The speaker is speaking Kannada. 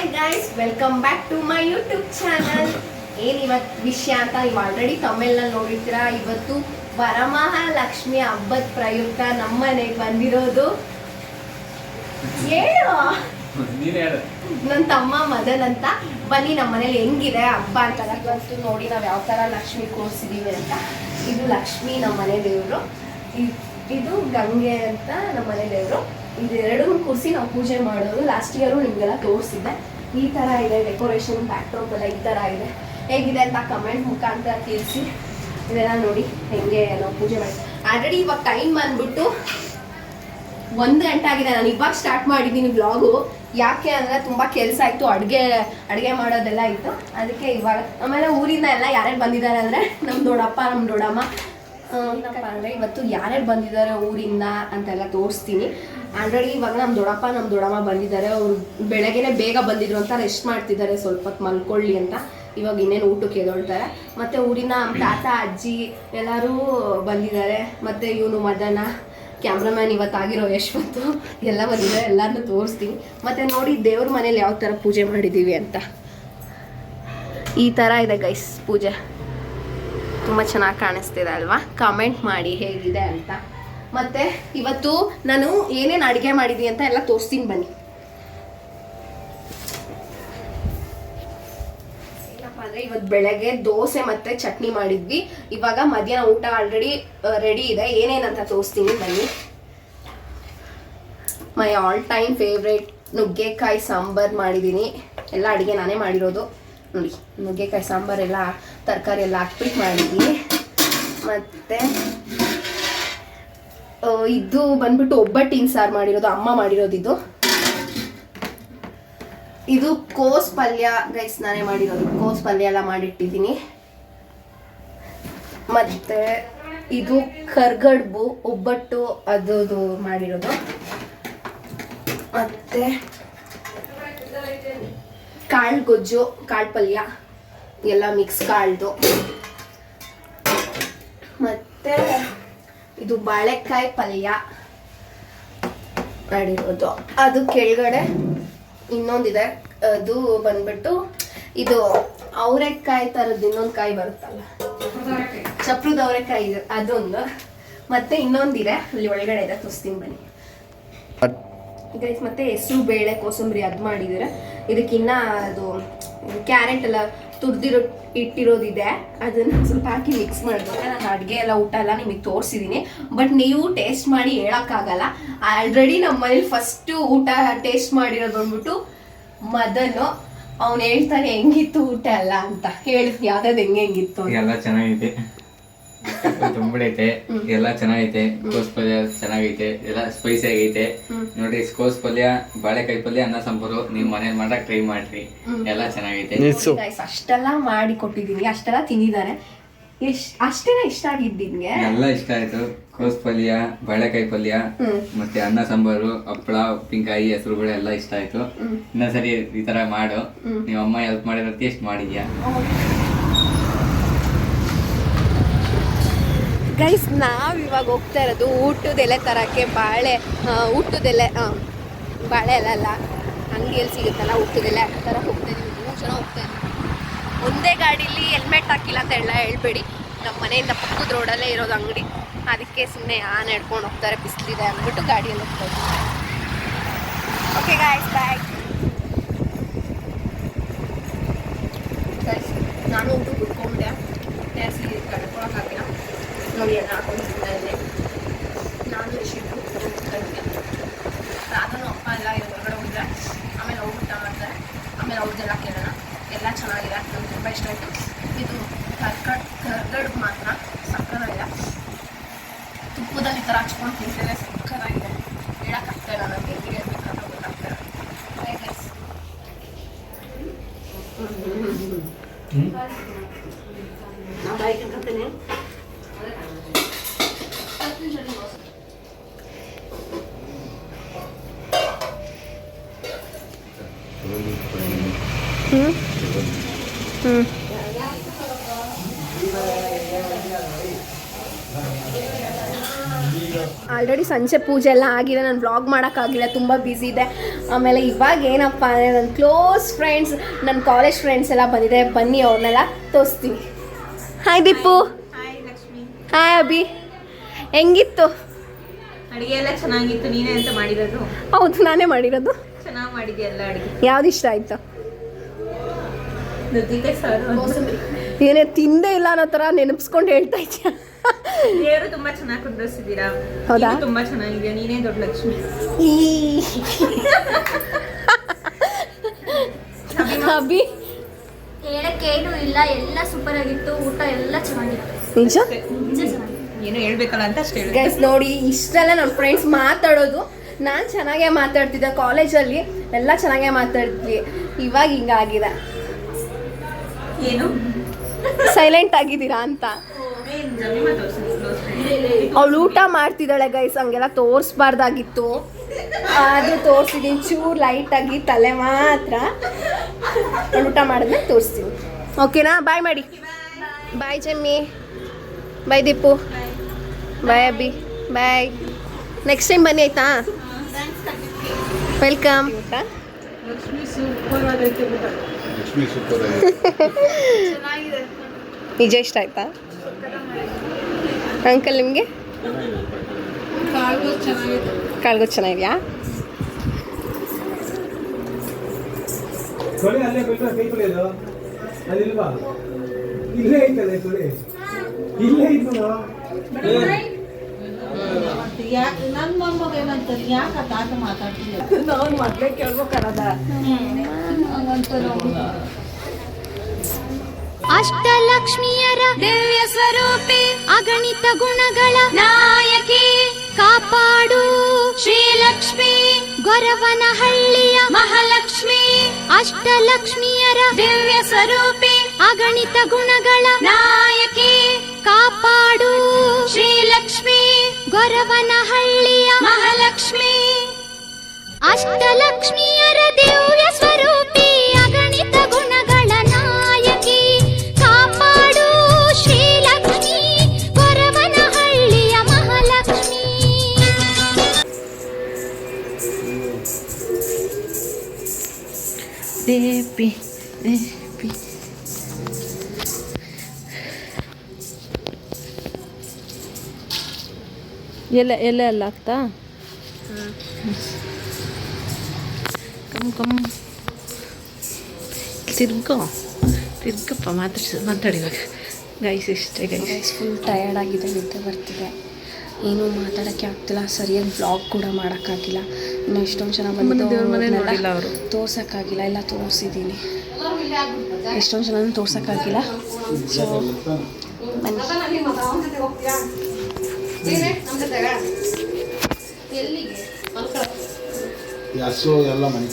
Hi guys, welcome back to my YouTube channel. ಇವತ್ತು ವಿಷಯ ಅಂತ ನೀವು ಆಲ್ರೆಡಿ ತಮಿಳ್ನಲ್ಲಿ ನೋಡಿರ್ತೀರಾ. ಇವತ್ತು ವರಮಹಾಲಕ್ಷ್ಮಿ ಹಬ್ಬದ ಪ್ರಯುಕ್ತ ನಮ್ಮ ಮನೆಗೆ ಬಂದಿರೋದು ನನ್ನ ತಮ್ಮ ಮದನ್ ಅಂತ. ಬನ್ನಿ ನಮ್ಮ ಮನೇಲಿ ಹೆಂಗಿದೆ ಹಬ್ಬ ಅಂತ ಇವತ್ತು ನೋಡಿ ನಾವು ಯಾವ ಥರ ಲಕ್ಷ್ಮಿ ಕೂರಿಸಿದೀವಿ ಅಂತ. ಇದು ಲಕ್ಷ್ಮಿ ನಮ್ಮ ಮನೆ ದೇವರು, ಇದು ಗಂಗೆ ಅಂತ ನಮ್ಮ ಮನೆ ದೇವರು. ಇದೆರಡೂ ಕೂರಿಸಿ ನಾವು ಪೂಜೆ ಮಾಡೋದು. ಲಾಸ್ಟ್ ಇಯರು ನಿಮಗೆಲ್ಲ ತೋರಿಸಿದ್ದೆ. ಈ ಥರ ಇದೆ ಡೆಕೋರೇಷನ್, ಬ್ಯಾಕ್ಡ್ರಾಪ್ ಎಲ್ಲ ಈ ಥರ ಇದೆ. ಹೇಗಿದೆ ಅಂತ ಕಮೆಂಟ್ ಮುಖಾಂತರ ತಿಳಿಸಿ. ಇದೆಲ್ಲ ನೋಡಿ ಹೆಂಗೆ ನಾವು ಪೂಜೆ ಮಾಡಿ. ಆಲ್ರೆಡಿ ಇವಾಗ ಟೈಮ್ ಬಂದ್ಬಿಟ್ಟು 1 ಗಂಟೆ ಆಗಿದೆ. ನಾನು ಇವಾಗ ಸ್ಟಾರ್ಟ್ ಮಾಡಿದ್ದೀನಿ ವ್ಲಾಗು. ಯಾಕೆ ಅಂದರೆ ತುಂಬ ಕೆಲಸ ಆಯಿತು, ಅಡುಗೆ ಮಾಡೋದೆಲ್ಲ ಇತ್ತು, ಅದಕ್ಕೆ ಇವಾಗ. ಆಮೇಲೆ ಊರಿಂದ ಎಲ್ಲ ಯಾರ್ಯಾರು ಬಂದಿದ್ದಾರೆ ಅಂದರೆ ನಮ್ಮ ದೊಡ್ಡಪ್ಪ, ನಮ್ಮ ದೊಡ್ಡಮ್ಮ. ಏನಪ್ಪ ಅಂದರೆ ಇವತ್ತು ಯಾರ್ಯಾರು ಬಂದಿದ್ದಾರೆ ಊರಿಂದ ಅಂತೆಲ್ಲ ತೋರಿಸ್ತೀನಿ. ಆಲ್ರೆಡಿ ಇವಾಗ ನಮ್ಮ ದೊಡ್ಡಪ್ಪ, ನಮ್ಮ ದೊಡ್ಡಮ್ಮ ಬಂದಿದ್ದಾರೆ. ಅವರು ಬೆಳಗ್ಗೆನೇ ಬೇಗ ಬಂದಿದ್ರು ಅಂತ ರೆಸ್ಟ್ ಮಾಡ್ತಿದ್ದಾರೆ, ಸ್ವಲ್ಪ ಹೊತ್ತು ಮಲ್ಕೊಳ್ಳಿ ಅಂತ. ಇವಾಗ ಇನ್ನೇನು ಊಟಕ್ಕೆ ಎದೊಳ್ತಾರೆ. ಮತ್ತು ಊರಿನ ತಾತ ಅಜ್ಜಿ ಎಲ್ಲರೂ ಬಂದಿದ್ದಾರೆ. ಮತ್ತು ಇವನು ಮದನ, ಕ್ಯಾಮ್ರಾಮ್ಯಾನ್ ಇವತ್ತಾಗಿರೋ ಯಶ್ವಂತು ಎಲ್ಲ ಬಂದಿದ್ದಾರೆ. ಎಲ್ಲರನ್ನೂ ತೋರಿಸ್ತೀನಿ. ಮತ್ತು ನೋಡಿ ದೇವ್ರ ಮನೇಲಿ ಯಾವ ಥರ ಪೂಜೆ ಮಾಡಿದ್ದೀವಿ ಅಂತ. ಈ ಥರ ಇದೆ ಗೈಸ್ ಪೂಜೆ. ತುಂಬ ಚೆನ್ನಾಗಿ ಕಾಣಿಸ್ತಿದೆ ಅಲ್ವಾ? ಕಮೆಂಟ್ ಮಾಡಿ ಹೇಗಿದೆ ಅಂತ. ಮತ್ತು ಇವತ್ತು ನಾನು ಏನೇನು ಅಡುಗೆ ಮಾಡಿದ್ದೀನಿ ಅಂತ ಎಲ್ಲ ತೋರಿಸ್ತೀನಿ ಬನ್ನಿ. ಏನಪ್ಪ ಅಂದರೆ ಇವತ್ತು ಬೆಳಗ್ಗೆ ದೋಸೆ ಮತ್ತು ಚಟ್ನಿ ಮಾಡಿದ್ವಿ. ಇವಾಗ ಮಧ್ಯಾಹ್ನ ಊಟ ಆಲ್ರೆಡಿ ರೆಡಿ ಇದೆ. ಏನೇನಂತ ತೋರಿಸ್ತೀನಿ ಬನ್ನಿ. ಮೈ ಆಲ್ ಟೈಮ್ ಫೇವ್ರೇಟ್ ನುಗ್ಗೆಕಾಯಿ ಸಾಂಬಾರು ಮಾಡಿದ್ದೀನಿ. ಎಲ್ಲ ಅಡುಗೆ ನಾನೇ ಮಾಡಿರೋದು. ನೋಡಿ, ನುಗ್ಗೆಕಾಯಿ ಸಾಂಬಾರೆಲ್ಲ ತರಕಾರಿ ಎಲ್ಲ ಹಾಕ್ಬಿಟ್ಟು ಮಾಡಿದ್ದೀನಿ. ಮತ್ತು ಇದು ಬಂದ್ಬಿಟ್ಟು ಒಬ್ಬಟ್ಟಿನ ಸಾರು ಮಾಡಿರೋದು, ಅಮ್ಮ ಮಾಡಿರೋದು. ಇದು ಕೋಸ್ ಪಲ್ಯ ಗೈಸ್, ನಾನೇ ಮಾಡಿರೋದು. ಕೋಸ್ ಪಲ್ಯ ಎಲ್ಲ ಮಾಡಿಟ್ಟಿದ್ದೀನಿ. ಮತ್ತು ಇದು ಕರ್ಗಡ್ಬು ಒಬ್ಬಟ್ಟು, ಅದು ಮಾಡಿರೋದು. ಮತ್ತು ಕಾಳು ಗೊಜ್ಜು, ಕಾಳು ಪಲ್ಯ ಎಲ್ಲ ಮಿಕ್ಸ್ ಕಾಳ್ದು. ಮತ್ತು ಇದು ಬಾಳೆಕಾಯಿ ಪಲ್ಯ ಮಾಡಿರೋದು. ಅದು ಕೆಳಗಡೆ ಇನ್ನೊಂದಿದೆ, ಅದು ಬಂದ್ಬಿಟ್ಟು ಇದು ಅವರೆಕಾಯಿ ಥರದ್ದು ಇನ್ನೊಂದು ಕಾಯಿ ಬರುತ್ತಲ್ಲ, ಚಪ್ರದ ಅವರೆಕಾಯಿ, ಅದೊಂದು. ಮತ್ತು ಇನ್ನೊಂದಿದೆ ಅಲ್ಲಿ ಒಳಗಡೆ ಇದೆ, ತೋರಿಸ್ತೀನಿ ಬನ್ನಿ ಗೈಸ್. ಮತ್ತು ಹೆಸರು ಬೇಳೆ ಕೋಸಂಬರಿ ಅದು ಮಾಡಿದರೆ. ಇದಕ್ಕಿನ್ನ ಅದು ಕ್ಯಾರೆಟ್ ಎಲ್ಲ ಇಟ್ಟಿರೋದಿದೆ, ಅದನ್ನು ಸ್ವಲ್ಪ ಹಾಕಿ ಮಿಕ್ಸ್ ಮಾಡಿದ್ರೆ. ನಾನು ಅಡುಗೆ ಎಲ್ಲ ಊಟ ಎಲ್ಲ ನಿಮಗೆ ತೋರಿಸಿದ್ದೀನಿ, ಬಟ್ ನೀವು ಟೇಸ್ಟ್ ಮಾಡಿ ಹೇಳೋಕ್ಕಾಗಲ್ಲ. ಆಲ್ರೆಡಿ ನಮ್ಮ ಮನೇಲಿ ಫಸ್ಟು ಊಟ ಟೇಸ್ಟ್ ಮಾಡಿರೋದು ಬಂದ್ಬಿಟ್ಟು ಮದನು. ಅವ್ನು ಹೇಳ್ತಾನೆ ಹೆಂಗಿತ್ತು ಊಟ ಎಲ್ಲ ಅಂತ. ಹೇಳು ಯಾವ್ದಾದ್ರು ಹೆಂಗಿತ್ತು. ಎಲ್ಲ ಚೆನ್ನಾಗೈತೆ, ತುಂಬಳೈತೆ, ಎಲ್ಲ ಚೆನ್ನಾಗೈತೆ. ಕೋಸ್ ಪಲ್ಯ ಚೆನ್ನಾಗೈತೆ, ಎಲ್ಲ ಸ್ಪೈಸಿ ಆಗೈತೆ. ನೋಡಿ, ಕೋಸ್ ಪಲ್ಯ, ಬಾಳೆಕಾಯಿ ಪಲ್ಯ, ಅನ್ನ ಸಾಂಬಾರು ನೀವು ಮನೇಲಿ ಮಾಡಕ್ ಟ್ರೈ ಮಾಡ್ರಿ, ಎಲ್ಲ ಚೆನ್ನಾಗೈತೆ. ಅಷ್ಟೆಲ್ಲ ಮಾಡಿ ಕೊಟ್ಟಿದ್ದೀನಿ, ಅಷ್ಟೆಲ್ಲ ತಿಂದಿದ್ದಾರೆ. ಅಷ್ಟೇನ ಇಷ್ಟ ಆಗಿದ್ದು ನಿಮ್ಗೆ? ಎಲ್ಲ ಇಷ್ಟ ಆಯ್ತು. ಕೋಸ್ ಪಲ್ಯ, ಬಾಳೆಕಾಯಿ ಪಲ್ಯ, ಮತ್ತೆ ಅನ್ನ ಸಾಂಬಾರು, ಹಪ್ಪಳ, ಉಪ್ಪಿನಕಾಯಿ, ಹೆಸರುಗಳು ಎಲ್ಲ ಇಷ್ಟ ಆಯ್ತು. ಇನ್ನೊಂದ್ಸರಿ ಈ ತರ ಮಾಡು. ನೀವು ಅಮ್ಮ ಹೆಲ್ಪ್ ಮಾಡಿರೋ ಟೇಸ್ಟ್ ಮಾಡಿದ್ಯಾ ಗೈಸ್? ನಾವು ಇವಾಗ ಹೋಗ್ತಾ ಇರೋದು ಊಟದೆಲೆ ತರಕ್ಕೆ. ಊಟದೆಲೆ ಬಾಳೆ ಎಲೆ ಅಲ್ಲ, ಅಂಗಡಿಯಲ್ಲಿ ಸಿಗುತ್ತಲ್ಲ ಊಟದೆಲೆ, ಆ ಥರ ಹೋಗ್ತಾ ಇದ್ದೀವಿ. 3 ಜನ ಹೋಗ್ತಾ ಇದ್ದೀವಿ ಒಂದೇ ಗಾಡೀಲಿ. ಹೆಲ್ಮೆಟ್ ಹಾಕಿಲ್ಲ ಅಂತ ಎಲ್ಲ ಹೇಳ್ಬೇಡಿ, ನಮ್ಮ ಮನೆಯಿಂದ ಪಕ್ಕದ ರೋಡಲ್ಲೇ ಇರೋದು ಅಂಗಡಿ. ಅದಕ್ಕೆ ಸುಮ್ಮನೆ ನಡ್ಕೊಂಡು ಹೋಗ್ತಾರೆ, ಬಿಸಿಲಿದೆ ಅಂದ್ಬಿಟ್ಟು ಗಾಡಿಯಲ್ಲಿ ಹೋಗ್ತಾ ಇದ್ದೀವಿ. ಓಕೆ ಗಾಯ್ಸ್, ಬಾಯ್. ಗೈಸ್, ನಾನು ಊಟ ಕುಡ್ಕೊಂಡೆ, ಜಾಸ್ತಿ ಕಳ್ಕೊಳಕ್ಕಾಗಿಲ್ಲ. ನೋಡಿ ಎಲ್ಲ ಹಾಕೊಂಡು ತಿಂತಾಯಿದ್ದೆ. ನಾನು ಇಷ್ಟು ಅದನ್ನು ಅಪ್ಪ ಎಲ್ಲ ಹೊರಗಡೆ ಹೋಗಿದ್ರೆ ಆಮೇಲೆ ಊಟ ಮಾಡ್ತಾರೆ. ಆಮೇಲೆ ಅವ್ರದ್ದೆಲ್ಲ ಕೇಳೋಣ. ಎಲ್ಲ ಚೆನ್ನಾಗಿದೆ, ನಂಗೆ ತುಂಬ ಇಷ್ಟ ಆಯಿತು. ಇದು ಕರ್ಗಡ್ಬು ಮಾತ್ರ ಸಕ್ಕತ್ತಾಗಿದೆ. ತುಪ್ಪದಲ್ಲಿ ಈ ಥರ ಹಚ್ಕೊಂಡು ತಿಂತಿದ್ರೆ ಸಕ್ಕತ್ತಾಗಿದೆ. ಹೇಳೋಕ್ಕಾಗ್ತಾಯಿಲ್ಲ, ನನಗೆ ಹೆಂಗೆ ಹೇಳ್ಬೇಕಂತ ಗೊತ್ತಾಗ್ತಾಯಿಲ್ಲ. ನಾನು ಬಾಯಿಗೆ ಹಾಕ್ತೀನಿ. ಆಲ್ರೆಡಿ ಸಂಜೆ ಪೂಜೆ ಎಲ್ಲ ಆಗಿದೆ, ನಾನು ವ್ಲಾಗ್ ಮಾಡೋಕ್ಕಾಗಿಲ್ಲ, ತುಂಬ ಬ್ಯುಸಿ ಇದೆ. ಆಮೇಲೆ ಇವಾಗ ಏನಪ್ಪ ಅಂದರೆ ನನ್ನ ಕ್ಲೋಸ್ ಫ್ರೆಂಡ್ಸ್, ನನ್ನ ಕಾಲೇಜ್ ಫ್ರೆಂಡ್ಸ್ ಎಲ್ಲ ಬಂದಿದ್ದಾರೆ, ಬನ್ನಿ ಅವ್ರನ್ನೆಲ್ಲ ತೋರಿಸ್ತೀನಿ. Hi Deepu. Hi Lakshmi. Hi Abhi. ಹೆಂಗಿತ್ತು ಅಡಿಗೆ ಎಲ್ಲ ಚೆನ್ನಾಗಿತ್ತು. ನೀನೇ ಅಂತ ಮಾಡಿರೋದು? ಹೌದು, ನಾನೇ ಮಾಡಿರೋದು. ಚೆನ್ನಾಗಿ ಮಾಡಿದ್ಯಲ್ಲ ಅಡಿಗೆ. ಯಾವ್ದು ಇಷ್ಟ ಆಯ್ತು? ನುಗ್ಗೆಕಾಯಿ ಸಾರು. ಏನೇ ತಿಂದೇ ಇಲ್ಲ ಅನ್ನೋ ಥರ ನೆನಪಿಸ್ಕೊಂಡು ಹೇಳ್ತಾ ಇದ್ಯಾ? ದೇವರು ತುಂಬಾ ಚೆನ್ನಾಗಿ ಕುಂದ್ರಿಸಿದ್ದೀರಾ. ಹೌದಾ? ನೀನು ತುಂಬಾ ಚೆನ್ನಾಗಿದೆ. ನೀನೇ ದೊಡ್ಡ ಲಕ್ಷ್ಮಿ. ಅಭಿ ಹೇಳಕ್ಕೇನು ಇಲ್ಲ, ಎಲ್ಲ ಸೂಪರ್ ಆಗಿತ್ತು, ಊಟ ಎಲ್ಲ ಚೆನ್ನಾಗಿತ್ತು. ನಿಜ ನಿಜ ಚೆನ್ನಾಗಿತ್ತು. ಏನೋ ಹೇಳ್ಬೇಕಲ್ಲ ಅಂತ ಅಷ್ಟೇ ಹೇಳಿ. ಗೈಸ್ ನೋಡಿ, ಇಷ್ಟೆಲ್ಲ ನನ್ನ ಫ್ರೆಂಡ್ಸ್ ಮಾತಾಡೋದು, ನಾನು ಚೆನ್ನಾಗೇ ಮಾತಾಡ್ತಿದ್ದೆ ಕಾಲೇಜಲ್ಲಿ, ಎಲ್ಲ ಚೆನ್ನಾಗೇ ಮಾತಾಡ್ತಿದ್ವಿ. ಇವಾಗ ಹಿಂಗಾಗಿದೆ. ಏನು ಸೈಲೆಂಟ್ ಆಗಿದ್ದೀರಾ ಅಂತ. ಅವಳು ಊಟ ಮಾಡ್ತಿದ್ದಾಳೆ ಗೈಸ್, ಹಂಗೆಲ್ಲ ತೋರಿಸ್ಬಾರ್ದಾಗಿತ್ತು, ಅದು ತೋರಿಸಿದ್ದೀನಿ. ಚೂರು ಲೈಟಾಗಿ ತಲೆ ಮಾತ್ರ. ಅವಳು ಊಟ ಮಾಡಿದ್ಮೇಲೆ ತೋರಿಸ್ತೀನಿ. ಓಕೆನಾ? ಬಾಯ್ ಮಾಡಿ. ಬಾಯ್ ಜಮ್ಮಿ. ಬಾಯ್ ದೀಪು. ಬಾಯ್ ಅಬ್ಬಿ. ಬಾಯ್. ನೆಕ್ಸ್ಟ್ ಟೈಮ್ ಬನ್ನಿ ಆಯ್ತಾ? ವೆಲ್ಕಮ್. ಊಟ ಲಕ್ಷ್ಮಿ ಸೂಪರ್ ಆಗೈತೆ. ನಿಜ ಇಷ್ಟ ಆಯ್ತಾ ಅಂಕಲ್ ನಿಮಗೆ? ಕಾಳ್ಗೋಸ್ ಚೆನ್ನಾಗಿದೆಯಾ? ತೊಳೆ ಅಲ್ಲೇ ಬಿಟ್ಟರೆ ಕೈ ತೊಳೆಯೋದು ಅದಿಲ್ವಾ? ಇಲ್ಲೇ ಐತಲ್ಲ ತೊಳೆ, ಇಲ್ಲೇ ಇತ್ತು. ನನ್ನ ಮೊಮ್ಮಗ ಏನಂತಾರೆ, ಯಾಕೆ ತಾತ ಮಾತಾಡ್ತೀಯ? ನಾವು ಮೊದಲೇ ಕೇಳ್ಬೇಕಾರದ. ಅಷ್ಟಲಕ್ಷ್ಮಿಯರ ದಿವ್ಯ ಸ್ವರೂಪಿ, ಅಗಣಿತ ಗುಣಗಳ ನಾಯಕಿ, ಕಾಪಾಡು ಶ್ರೀಲಕ್ಷ್ಮಿ, ಗೊರವನಹಳ್ಳಿಯ ಮಹಾಲಕ್ಷ್ಮಿ. ಅಷ್ಟಲಕ್ಷ್ಮಿಯರ ದಿವ್ಯ ಸ್ವರೂಪಿ, ಅಗಣಿತ ಗುಣಗಳ ನಾಯಕಿ, ಕಾಪಾಡು ಶ್ರೀಲಕ್ಷ್ಮಿ, ಗೊರವನಹಳ್ಳಿಯ ಮಹಾಲಕ್ಷ್ಮಿ. ಅಷ್ಟಲಕ್ಷ್ಮಿಯರ ದಿವ್ಯ ಸ್ವರೂಪಿ, ಅಗಣಿತ ಗುಣಗಳ ನಾಯಕಿ, ಕಾಪಾಡು ಶ್ರೀಲಕ್ಷ್ಮಿ, ಗೊರವನಹಳ್ಳಿಯ ಮಹಾಲಕ್ಷ್ಮಿ. ದೇಪಿ ದೇಪಿ ಎಲ್ಲ ಎಲ್ಲ ಎಲ್ಲ ಆಗ್ತಾ ಕಮ್ ತಿರ್ಗಪ್ಪ ಮಾತಾಡಿವಾಗ. ಗೈಸ್ ಇಷ್ಟೇ ಗೈಸ್. ಫುಲ್ ಟಯರ್ಡ್ ಆಗಿದೆ, ನಿದ್ದೆ ಬರ್ತಿದೆ, ಏನೂ ಮಾತಾಡೋಕ್ಕೆ ಆಗ್ತಿಲ್ಲ, ಸರಿಯಾಗಿ ವ್ಲಾಗ್ ಕೂಡ ಮಾಡೋಕ್ಕಾಗಿಲ್ಲ. ಇನ್ನು ಎಷ್ಟೊಂದು ಜನ ಬಂದು ತೋರ್ಸೋಕ್ಕಾಗಿಲ್ಲ, ಎಲ್ಲ ತೋರಿಸಿದ್ದೀನಿ. ಎಷ್ಟೊಂದು ಜನ ತೋರ್ಸೋಕ್ಕಾಗಿಲ್ಲ. ಸೊ ಎಲ್ಲ ಮನೆ